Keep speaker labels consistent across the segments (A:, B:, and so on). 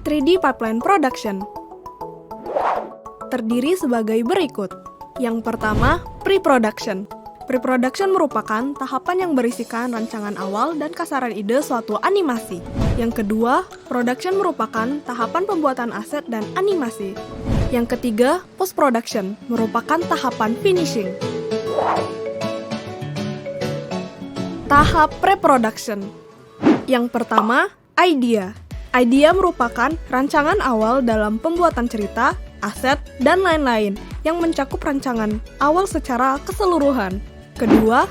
A: 3D Pipeline Production terdiri sebagai berikut. Yang pertama, pre-production. Pre-production merupakan tahapan yang berisikan rancangan awal dan kasaran ide suatu animasi. Yang kedua, production merupakan tahapan pembuatan aset dan animasi. Yang ketiga, post-production merupakan tahapan finishing. Tahap pre-production. Yang pertama, idea. Idea merupakan rancangan awal dalam pembuatan cerita, aset, dan lain-lain yang mencakup rancangan awal secara keseluruhan. Kedua,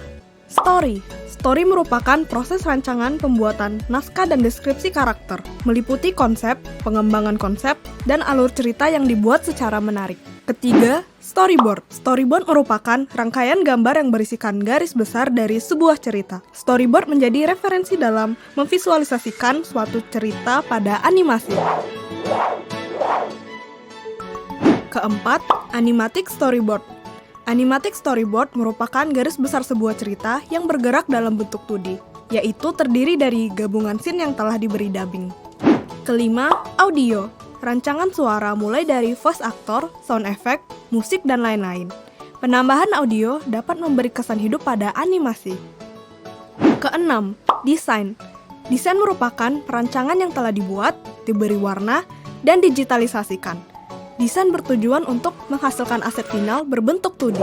A: story. Story merupakan proses rancangan pembuatan naskah dan deskripsi karakter, meliputi konsep, pengembangan konsep, dan alur cerita yang dibuat secara menarik. Ketiga, storyboard. Storyboard merupakan rangkaian gambar yang berisikan garis besar dari sebuah cerita. Storyboard menjadi referensi dalam memvisualisasikan suatu cerita pada animasi. Keempat, animatic storyboard. Animatic storyboard merupakan garis besar sebuah cerita yang bergerak dalam bentuk 2D, yaitu terdiri dari gabungan scene yang telah diberi dubbing. Kelima, audio. Rancangan suara mulai dari voice actor, sound effect, musik, dan lain-lain. Penambahan audio dapat memberi kesan hidup pada animasi. Keenam, desain. Desain merupakan perancangan yang telah dibuat, diberi warna, dan digitalisasikan. Desain bertujuan untuk menghasilkan aset final berbentuk 2D.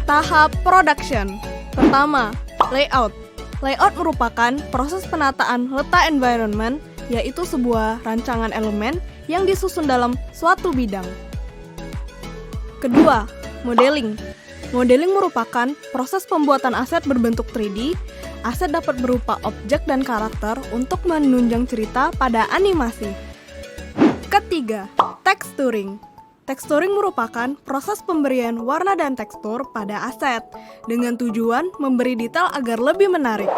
A: Tahap production. Pertama, layout. Layout merupakan proses penataan letak environment, yaitu sebuah rancangan elemen yang disusun dalam suatu bidang. Kedua, modeling. Modeling merupakan proses pembuatan aset berbentuk 3D. Aset dapat berupa objek dan karakter untuk menunjang cerita pada animasi. Ketiga, texturing. Texturing merupakan proses pemberian warna dan tekstur pada aset dengan tujuan memberi detail agar lebih menarik.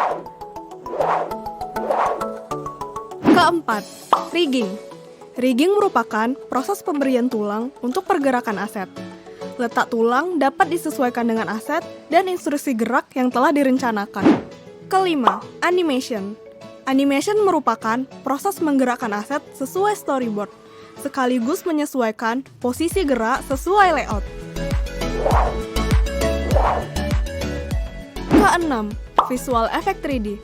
A: Keempat, rigging. Rigging merupakan proses pemberian tulang untuk pergerakan aset. Letak tulang dapat disesuaikan dengan aset dan instruksi gerak yang telah direncanakan. Kelima, animation. Animation merupakan proses menggerakkan aset sesuai storyboard, sekaligus menyesuaikan posisi gerak sesuai layout. Keenam, visual effect 3D.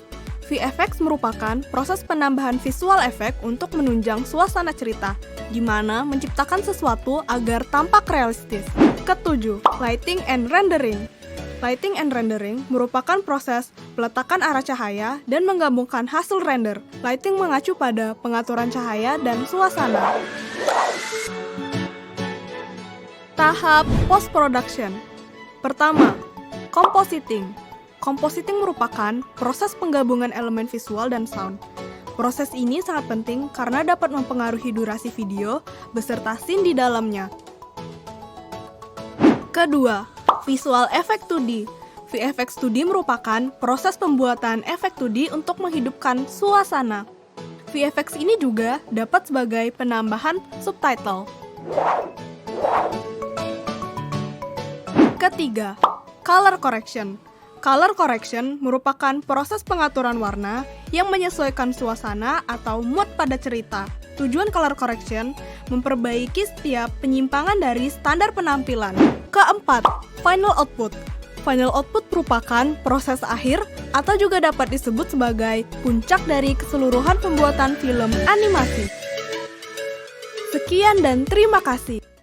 A: VFX merupakan proses penambahan visual effect untuk menunjang suasana cerita, di mana menciptakan sesuatu agar tampak realistis. Ketujuh, lighting and rendering. Lighting and rendering merupakan proses peletakan arah cahaya dan menggabungkan hasil render. Lighting mengacu pada pengaturan cahaya dan suasana. Tahap post-production. Pertama, compositing. Compositing merupakan proses penggabungan elemen visual dan sound. Proses ini sangat penting karena dapat mempengaruhi durasi video beserta scene di dalamnya. Kedua, visual effect 2D. VFX 2D merupakan proses pembuatan efek 2D untuk menghidupkan suasana. VFX ini juga dapat sebagai penambahan subtitle. Ketiga, color correction. Color correction merupakan proses pengaturan warna yang menyesuaikan suasana atau mood pada cerita. Tujuan color correction memperbaiki setiap penyimpangan dari standar penampilan. Keempat, final output. Final output merupakan proses akhir atau juga dapat disebut sebagai puncak dari keseluruhan pembuatan film animasi. Sekian dan terima kasih.